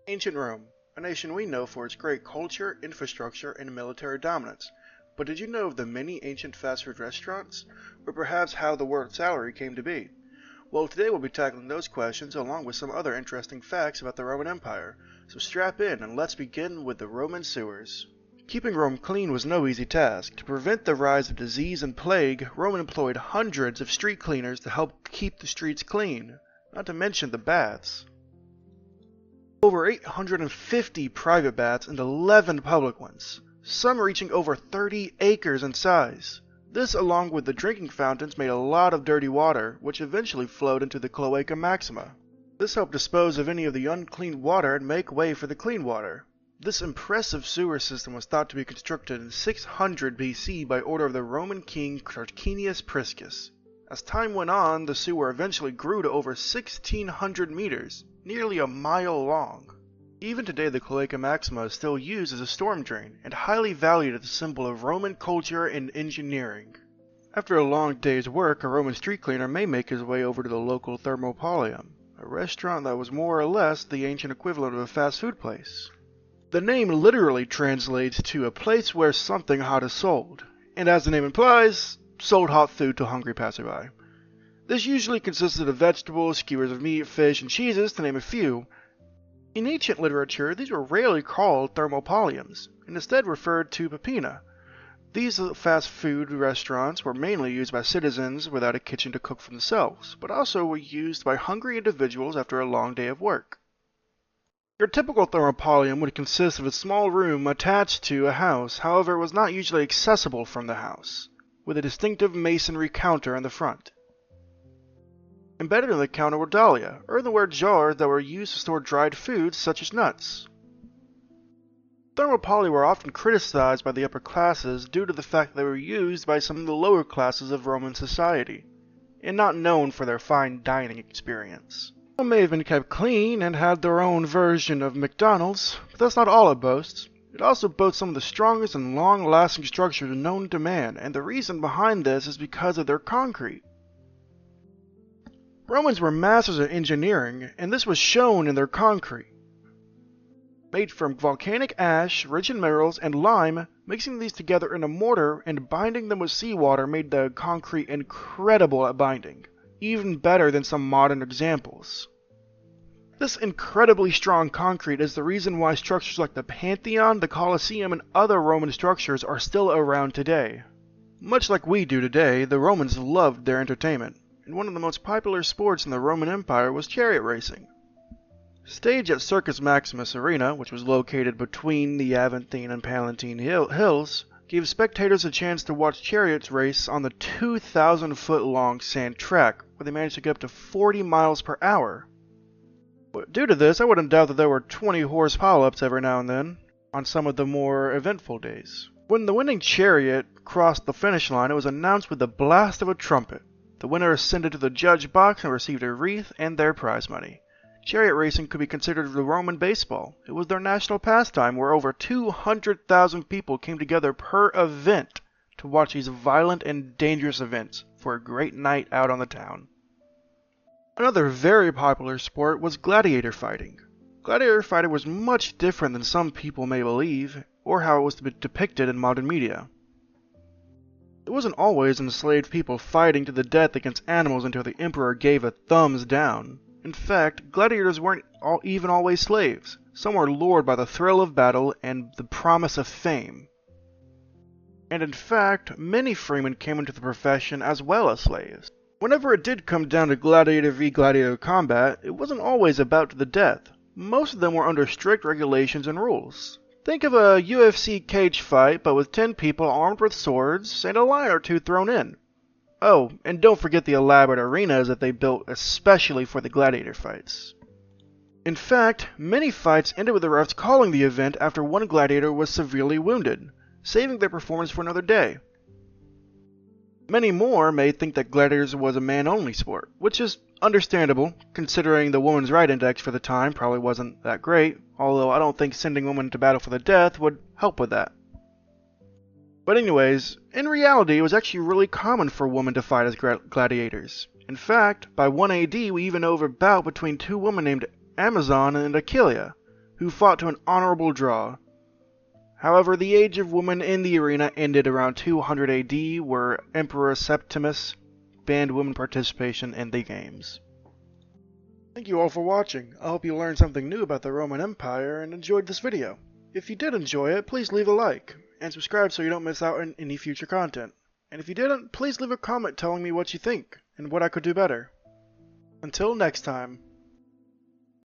Ancient Rome, a nation we know for its great culture, infrastructure, and military dominance. But did you know of the many ancient fast food restaurants? Or perhaps how the word salary came to be? Well, today we'll be tackling those questions along with some other interesting facts about the Roman Empire. So strap in and let's begin with the Roman sewers. Keeping Rome clean was no easy task. To prevent the rise of disease and plague, Rome employed hundreds of street cleaners to help keep the streets clean, not to mention the baths. Over 850 private baths and 11 public ones, some reaching over 30 acres in size. This, along with the drinking fountains, made a lot of dirty water, which eventually flowed into the Cloaca Maxima. This helped dispose of any of the unclean water and make way for the clean water. This impressive sewer system was thought to be constructed in 600 BC by order of the Roman king Tarquinius Priscus. As time went on, the sewer eventually grew to over 1,600 meters, nearly a mile long. Even today, the Cloaca Maxima is still used as a storm drain, and highly valued as a symbol of Roman culture and engineering. After a long day's work, a Roman street cleaner may make his way over to the local Thermopolium, a restaurant that was more or less the ancient equivalent of a fast food place. The name literally translates to a place where something hot is sold, and as the name implies, sold hot food to hungry passerby. This usually consisted of vegetables, skewers of meat, fish, and cheeses, to name a few. In ancient literature, these were rarely called thermopoliums, and instead referred to popina. These fast food restaurants were mainly used by citizens without a kitchen to cook for themselves, but also were used by hungry individuals after a long day of work. Your typical thermopolium would consist of a small room attached to a house, however it was not usually accessible from the house, with a distinctive masonry counter in the front. Embedded in the counter were dahlia, earthenware jars that were used to store dried foods such as nuts. Thermopoli were often criticized by the upper classes due to the fact that they were used by some of the lower classes of Roman society, and not known for their fine dining experience. Some may have been kept clean and had their own version of McDonald's, but that's not all it boasts. It also boasts some of the strongest and long-lasting structures known to man, and the reason behind this is because of their concrete. Romans were masters of engineering, and this was shown in their concrete. Made from volcanic ash, rich in minerals, and lime, mixing these together in a mortar and binding them with seawater made the concrete incredible at binding, even better than some modern examples. This incredibly strong concrete is the reason why structures like the Pantheon, the Colosseum, and other Roman structures are still around today. Much like we do today, the Romans loved their entertainment, and one of the most popular sports in the Roman Empire was chariot racing. Staged at Circus Maximus Arena, which was located between the Aventine and Palatine hills, gave spectators a chance to watch chariots race on the 2,000-foot-long sand track, where they managed to get up to 40 miles per hour. But due to this, I wouldn't doubt that there were 20-horse pileups every now and then, on some of the more eventful days. When the winning chariot crossed the finish line, it was announced with the blast of a trumpet. The winner ascended to the judge box and received a wreath and their prize money. Chariot racing could be considered the Roman baseball. It was their national pastime, where over 200,000 people came together per event to watch these violent and dangerous events for a great night out on the town. Another very popular sport was gladiator fighting. Gladiator fighting was much different than some people may believe, or how it was depicted in modern media. It wasn't always enslaved people fighting to the death against animals until the emperor gave a thumbs down. In fact, gladiators weren't even always slaves. Some were lured by the thrill of battle and the promise of fame. And in fact, many freemen came into the profession as well as slaves. Whenever it did come down to gladiator v gladiator combat, it wasn't always about to the death. Most of them were under strict regulations and rules. Think of a UFC cage fight, but with 10 people armed with swords and a lion or two thrown in. Oh, and don't forget the elaborate arenas that they built especially for the gladiator fights. In fact, many fights ended with the refs calling the event after one gladiator was severely wounded, saving their performance for another day. Many more may think that gladiators was a man-only sport, which is understandable, considering the women's right index for the time probably wasn't that great, although I don't think sending women to battle for the death would help with that. But anyways, in reality it was actually really common for women to fight as gladiators. In fact, by 1 AD we even know of a bout between two women named Amazon and Achillea, who fought to an honorable draw. However, the age of women in the arena ended around 200 AD, where Emperor Septimus banned women participation in the games. Thank you all for watching. I hope you learned something new about the Roman Empire and enjoyed this video. If you did enjoy it, please leave a like, and subscribe so you don't miss out on any future content. And if you didn't, please leave a comment telling me what you think, and what I could do better. Until next time.